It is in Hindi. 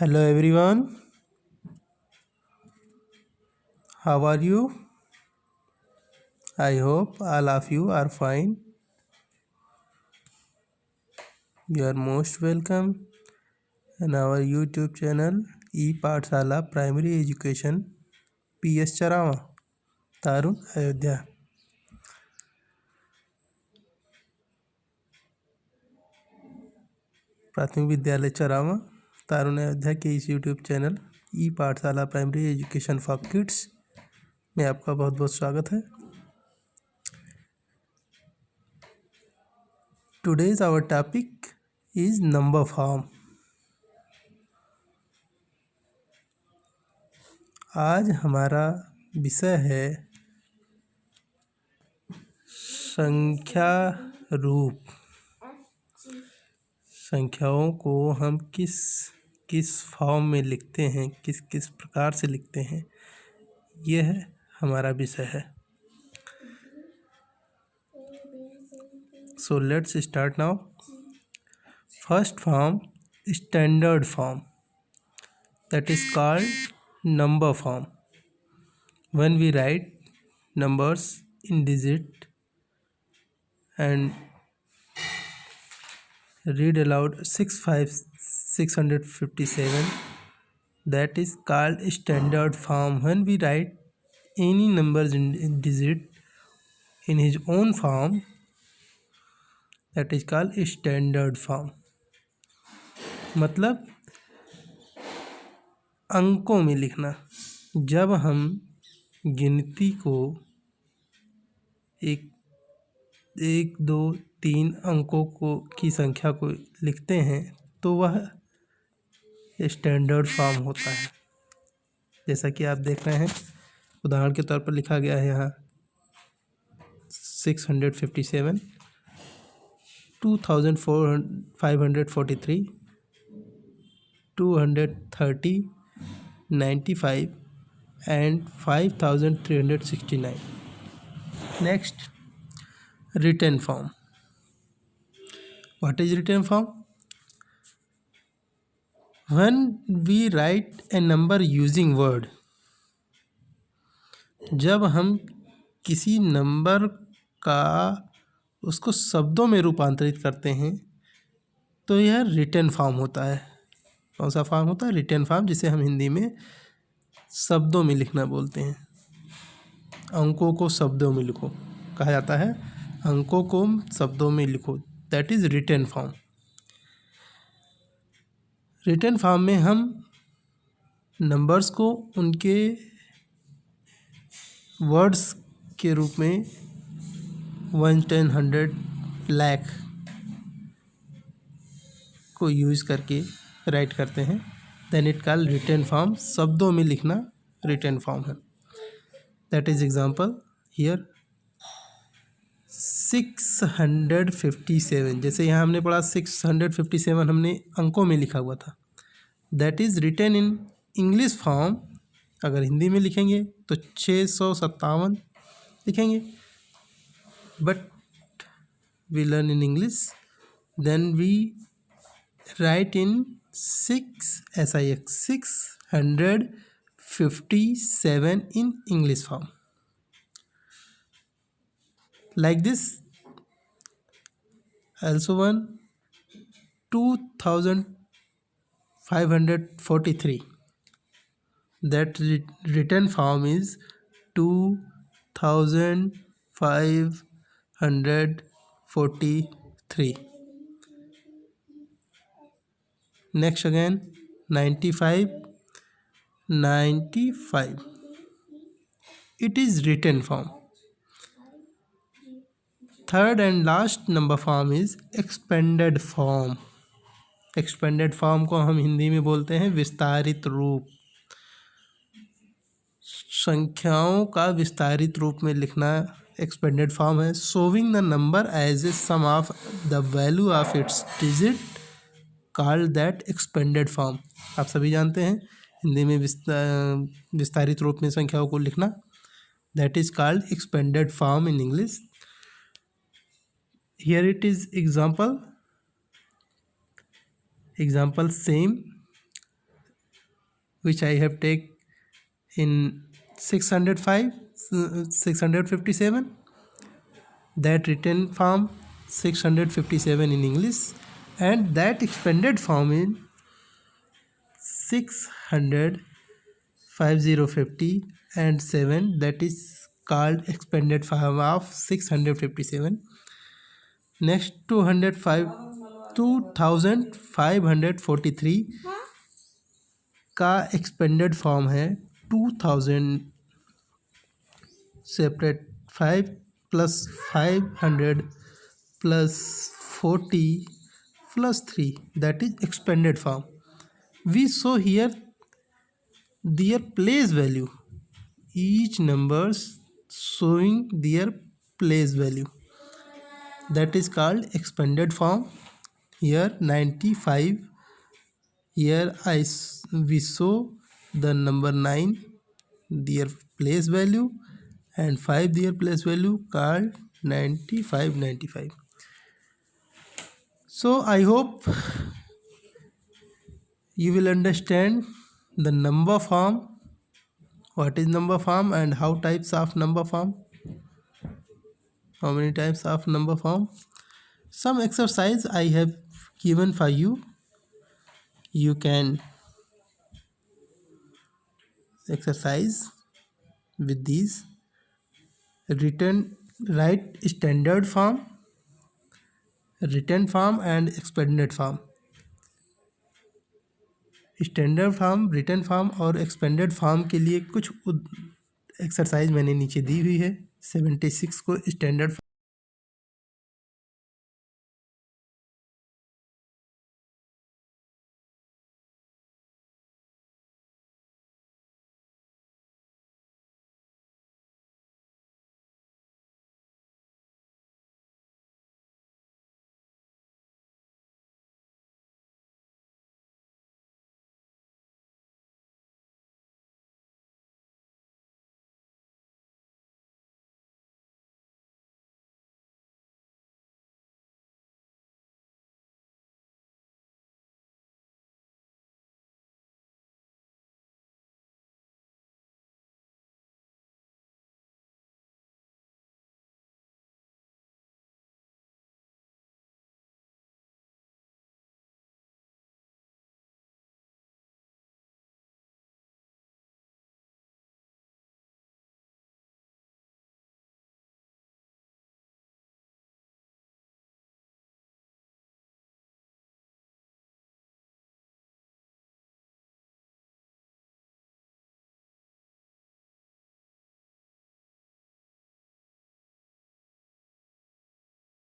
Hello everyone, how are you? I hope all of you are fine. You are most welcome in our YouTube channel E Pathshala Primary Education PS चरावा तारुण Ayodhya. प्राथमिक विद्यालय चरावा तारुण अयोध्या के इस YouTube चैनल ई पाठशाला प्राइमरी एजुकेशन फॉर किड्स में आपका बहुत बहुत स्वागत है। Today's our topic is number form। आज हमारा विषय है संख्या रूप। संख्याओं को हम किस किस फॉर्म में लिखते हैं, किस किस प्रकार से लिखते हैं, यह हमारा विषय है। So let's start now. First form, standard form, that is called number form. When we write numbers in digit and read aloud 657, that is called standard form. When we write any numbers in digit in his own form, that is called standard form। मतलब अंकों में लिखना। जब हम गिनती को एक 2 3 अंकों की संख्या को लिखते हैं तो वह स्टैंडर्ड फॉर्म होता है। जैसा कि आप देख रहे हैं, उदाहरण के तौर पर लिखा गया है यहाँ 657, 2543, 230, 95 and 5369। Next, written form। What is written form? When we write a number using word, जब हम किसी नंबर का उसको शब्दों में रूपांतरित करते हैं तो यह रिटन फॉर्म होता है। कौन सा फॉर्म होता है? रिटन फॉर्म, जिसे हम हिंदी में शब्दों में लिखना बोलते हैं। अंकों को शब्दों में लिखो कहा जाता है, अंकों को शब्दों में लिखो, that is written form. Written form में हम नंबर्स को उनके वर्ड्स के रूप में 1, 10, 100, लाख को यूज़ करके राइट करते हैं। Then it call written form. शब्दों में लिखना रिटन फॉर्म है। That is example here 657। जैसे यहाँ हमने पढ़ा 657 हमने अंकों में लिखा हुआ था, that is written in English form. अगर हिंदी में लिखेंगे तो 657 लिखेंगे, but we learn in English, then we write in 657 in English form. Like this, also one 2543. That written form is 2543. Next again 95, it is written form। Third and last number form is expanded form। expanded form को हम हिंदी में बोलते हैं विस्तारित रूप। संख्याओं का विस्तारित रूप में लिखना एक्सपेंडेड फॉर्म है। Showing the number as a sum of the value of its digit, called that expanded form. आप सभी जानते हैं हिंदी में विस्तारित रूप में संख्याओं को लिखना, that is called expanded form in English. Here it is example same which I have take in 657, that written form 657 in English, and that expanded form in 600, 5050 and 7, that is called expanded form of 657. Next 2543 का एक्सपेंडेड फॉर्म है 2000 separate 5 plus 500 plus 40 plus 3, that is expanded form. We show here their place value, each numbers showing their place value, that is called expanded form. Here 95, here we show the number 9 their place value and 5 their place value, called 95. So I hope you will understand the number form, what is number form and how types of number form, how many types of number form. Some exercise I have given for you. You can exercise with these. Write standard form, written form and expanded form. Standard form, written form और एक्सपेंडेड फॉर्म के लिए कुछ एक्सरसाइज मैंने नीचे दी हुई है। 76 को स्टैंडर्ड